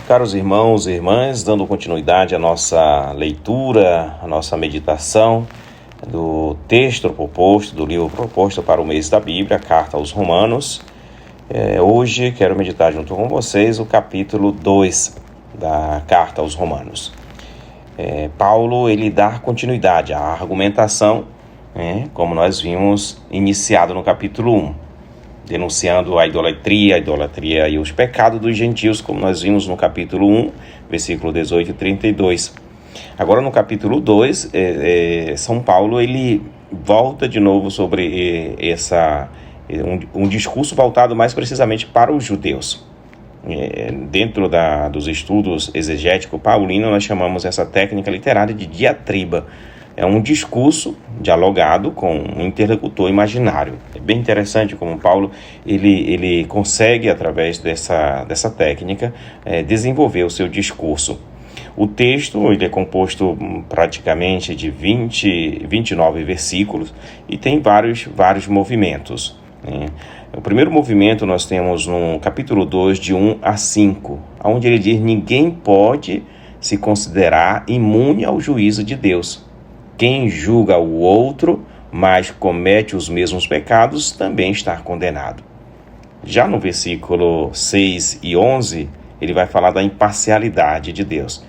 Caros irmãos e irmãs, dando continuidade à nossa leitura, à nossa meditação do texto proposto, do livro proposto para o mês da Bíblia, a Carta aos Romanos. Hoje quero meditar junto com vocês o capítulo 2 da Carta aos Romanos. Paulo, ele dá continuidade à argumentação, como nós vimos iniciado no capítulo 1. Denunciando a idolatria e os pecados dos gentios, como nós vimos no capítulo 1, versículo 18 e 32. Agora no capítulo 2, São Paulo ele volta de novo sobre um discurso voltado mais precisamente para os judeus. Dentro dos estudos exegéticos paulinos, nós chamamos essa técnica literária de diatriba. É um discurso dialogado com um interlocutor imaginário. É bem interessante como Paulo ele consegue, através dessa técnica, desenvolver o seu discurso. O texto ele é composto praticamente de 29 versículos e tem vários movimentos. O primeiro movimento nós temos no capítulo 2, de 1 a 5, onde ele diz: ninguém pode se considerar imune ao juízo de Deus. Quem julga o outro, mas comete os mesmos pecados, também está condenado. Já no versículo 6 e 11, ele vai falar da imparcialidade de Deus.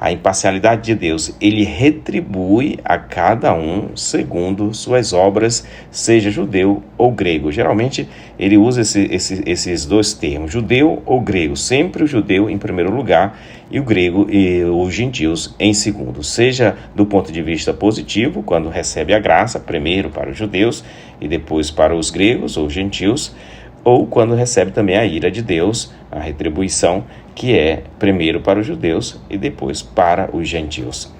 A imparcialidade de Deus, ele retribui a cada um segundo suas obras, seja judeu ou grego. Geralmente, ele usa esses dois termos, judeu ou grego. Sempre o judeu em primeiro lugar e o grego e os gentios em segundo. Seja do ponto de vista positivo, quando recebe a graça, primeiro para os judeus e depois para os gregos ou gentios, ou quando recebe também a ira de Deus, a retribuição, que é primeiro para os judeus e depois para os gentios.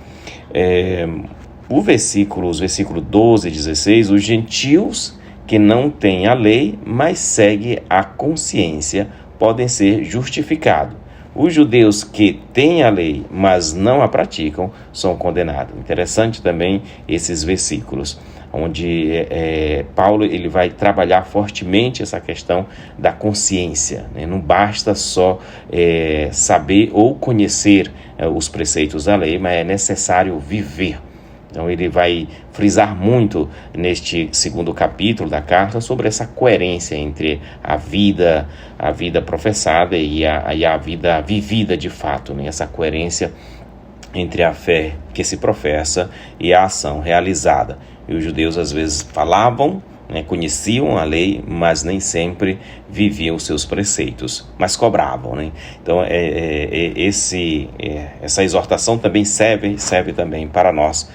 Os versículos 12 e 16, os gentios que não têm a lei, mas seguem a consciência, podem ser justificados. Os judeus que têm a lei, mas não a praticam, são condenados. Interessante também esses versículos, onde Paulo ele vai trabalhar fortemente essa questão da consciência. Não basta só saber ou conhecer os preceitos da lei, mas é necessário viver. Então ele vai frisar muito neste segundo capítulo da carta sobre essa coerência entre a vida professada e a vida vivida de fato, essa coerência entre a fé que se professa e a ação realizada. E os judeus às vezes falavam, conheciam a lei, mas nem sempre viviam os seus preceitos, mas cobravam. Então essa exortação também serve também para nós,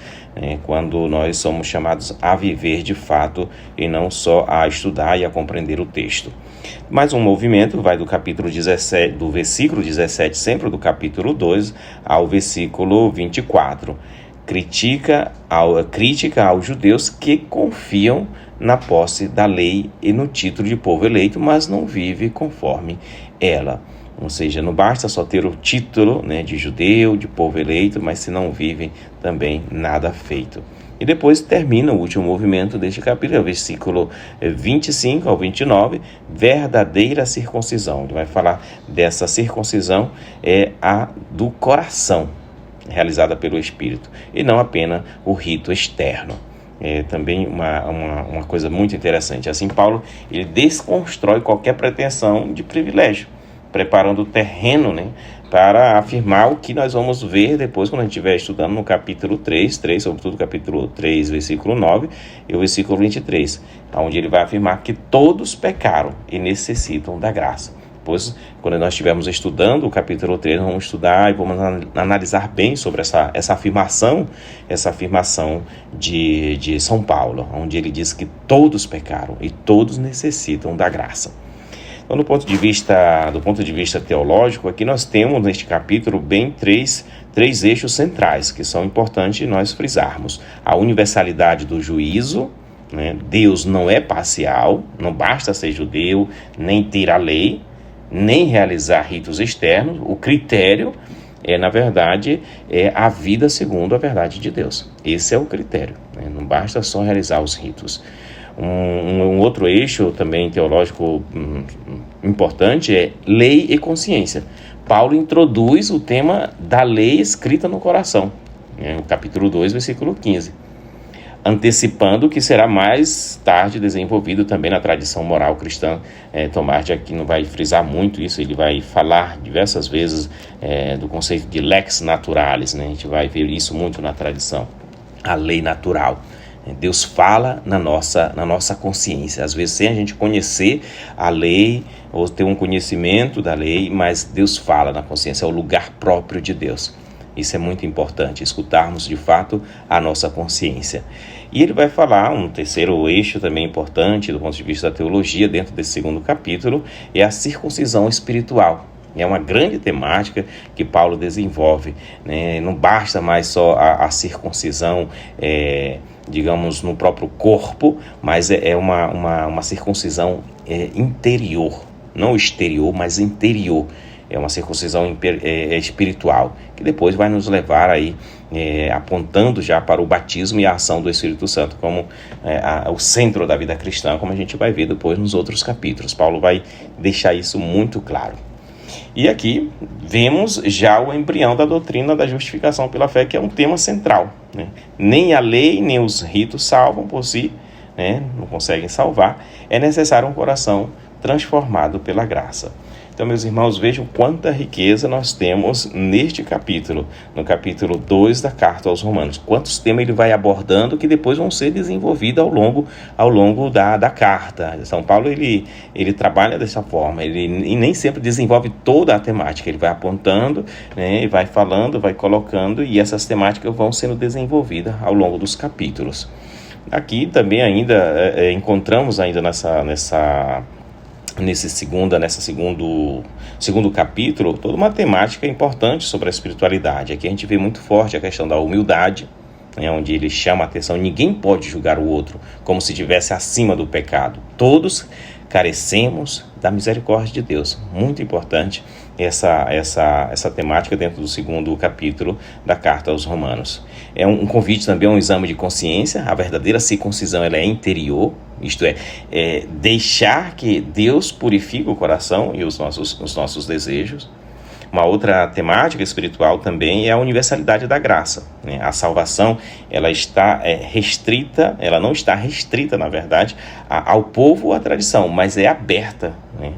quando nós somos chamados a viver de fato e não só a estudar e a compreender o texto. Mais um movimento vai do capítulo 17, do versículo 17, sempre do capítulo 2, ao versículo 24. Crítica aos judeus que confiam na posse da lei e no título de povo eleito, mas não vive conforme ela. Ou seja, não basta só ter o título de judeu, de povo eleito, mas se não vivem também nada feito. E depois termina o último movimento deste capítulo, versículo 25 ao 29, verdadeira circuncisão. Ele vai falar dessa circuncisão, a do coração, realizada pelo Espírito, e não apenas o rito externo. Também uma coisa muito interessante. Assim, Paulo ele desconstrói qualquer pretensão de privilégio, preparando o terreno para afirmar o que nós vamos ver depois quando a gente estiver estudando no capítulo 3, sobretudo capítulo 3, versículo 9 e o versículo 23, onde ele vai afirmar que todos pecaram e necessitam da graça. Depois, quando nós estivermos estudando o capítulo 3, vamos estudar e vamos analisar bem sobre essa afirmação de São Paulo, onde ele diz que todos pecaram e todos necessitam da graça. Então, do ponto de vista teológico, aqui nós temos neste capítulo bem três eixos centrais que são importantes nós frisarmos. A universalidade do juízo, Deus não é parcial, não basta ser judeu, nem ter a lei, nem realizar ritos externos. O critério na verdade, a vida segundo a verdade de Deus. Esse é o critério, não basta só realizar os ritos. Um outro eixo também teológico importante é lei e consciência. Paulo introduz o tema da lei escrita no coração, no capítulo 2, versículo 15, antecipando o que será mais tarde desenvolvido também na tradição moral cristã. Tomás de Aquino vai frisar muito isso, ele vai falar diversas vezes do conceito de lex naturalis, né? A gente vai ver isso muito na tradição, a lei natural. Deus fala na nossa consciência, às vezes sem a gente conhecer a lei ou ter um conhecimento da lei, mas Deus fala na consciência, é o lugar próprio de Deus. Isso é muito importante, escutarmos de fato a nossa consciência. E ele vai falar, um terceiro eixo também importante do ponto de vista da teologia, dentro desse segundo capítulo, é a circuncisão espiritual. É uma grande temática que Paulo desenvolve, né? Não basta mais só a circuncisão, digamos, no próprio corpo, mas é uma circuncisão interior, não exterior, mas interior. É uma circuncisão espiritual, que depois vai nos levar aí, apontando já para o batismo e a ação do Espírito Santo, como o centro da vida cristã, como a gente vai ver depois nos outros capítulos. Paulo vai deixar isso muito claro. E aqui vemos já o embrião da doutrina da justificação pela fé, que é um tema central, né? Nem a lei, nem os ritos salvam por si, né? Não conseguem salvar. É necessário um coração transformado pela graça. Então, meus irmãos, vejam quanta riqueza nós temos neste capítulo, no capítulo 2 da carta aos Romanos. Quantos temas ele vai abordando que depois vão ser desenvolvidos ao longo da carta. São Paulo, ele trabalha dessa forma, ele nem sempre desenvolve toda a temática, ele vai apontando, né, vai falando, vai colocando, e essas temáticas vão sendo desenvolvidas ao longo dos capítulos. Aqui também ainda encontramos ainda nesse segundo capítulo, toda uma temática importante sobre a espiritualidade. Aqui a gente vê muito forte a questão da humildade, né, onde ele chama a atenção: ninguém pode julgar o outro como se estivesse acima do pecado. Todos carecemos da misericórdia de Deus. Muito importante essa temática dentro do segundo capítulo da carta aos Romanos. É um convite também a um exame de consciência. A verdadeira circuncisão, ela é interior, isto é, deixar que Deus purifique o coração e os nossos desejos. Uma outra temática espiritual também é a universalidade da graça, né? A salvação, ela está restrita, ela não está restrita, na verdade, ao povo ou à tradição, mas é aberta, né?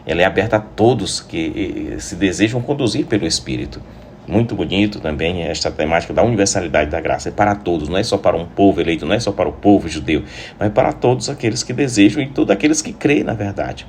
Ela é aberta a todos que se desejam conduzir pelo Espírito. Muito bonito também esta temática da universalidade da graça. É para todos, não é só para um povo eleito, não é só para o povo judeu, mas para todos aqueles que desejam e todos aqueles que creem na verdade.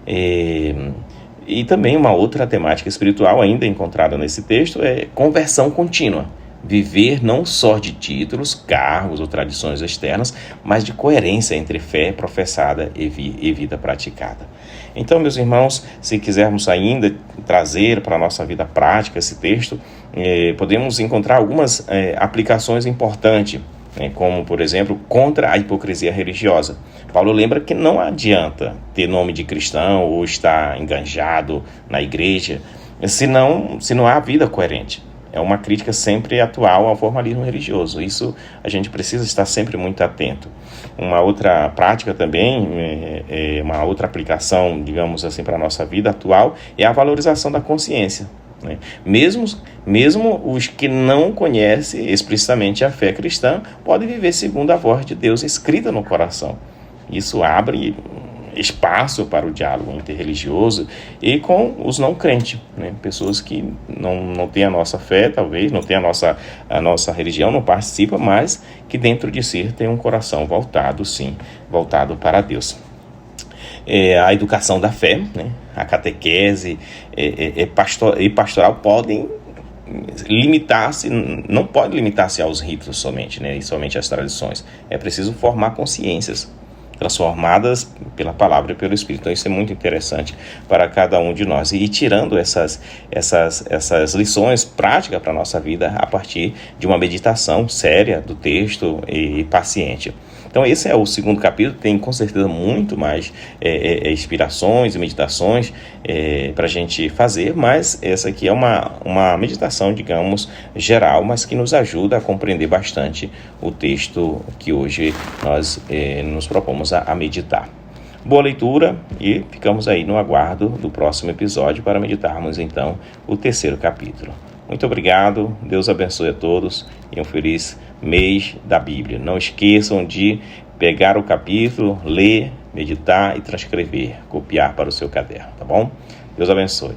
E também uma outra temática espiritual ainda encontrada nesse texto é conversão contínua. Viver não só de títulos, cargos ou tradições externas, mas de coerência entre fé professada e vida praticada. Então, meus irmãos, se quisermos ainda trazer para a nossa vida prática esse texto, podemos encontrar algumas aplicações importantes, como, por exemplo, contra a hipocrisia religiosa. Paulo lembra que não adianta ter nome de cristão ou estar enganjado na igreja se não há vida coerente. É uma crítica sempre atual ao formalismo religioso. Isso a gente precisa estar sempre muito atento. Uma outra prática também, uma outra aplicação, digamos assim, para a nossa vida atual, é a valorização da consciência, né? Mesmo os que não conhecem explicitamente a fé cristã podem viver segundo a voz de Deus escrita no coração. Isso abre espaço para o diálogo interreligioso e com os não crentes, né? Pessoas que não têm a nossa fé, talvez, não têm a nossa religião, não participam, mas que dentro de si tem um coração voltado para Deus. A educação da fé, né? A catequese e pastoral podem limitar-se, não pode limitar-se aos ritos somente, né? E somente às tradições. É preciso formar consciências transformadas pela palavra e pelo Espírito. Então isso é muito interessante para cada um de nós. E tirando essas lições práticas para a nossa vida a partir de uma meditação séria do texto e paciente. Então esse é o segundo capítulo, tem com certeza muito mais inspirações e meditações para a gente fazer, mas essa aqui é uma meditação, digamos, geral, mas que nos ajuda a compreender bastante o texto que hoje nós nos propomos a meditar. Boa leitura e ficamos aí no aguardo do próximo episódio para meditarmos então o 3º capítulo. Muito obrigado, Deus abençoe a todos e um feliz mês da Bíblia. Não esqueçam de pegar o capítulo, ler, meditar e transcrever, copiar para o seu caderno, tá bom? Deus abençoe.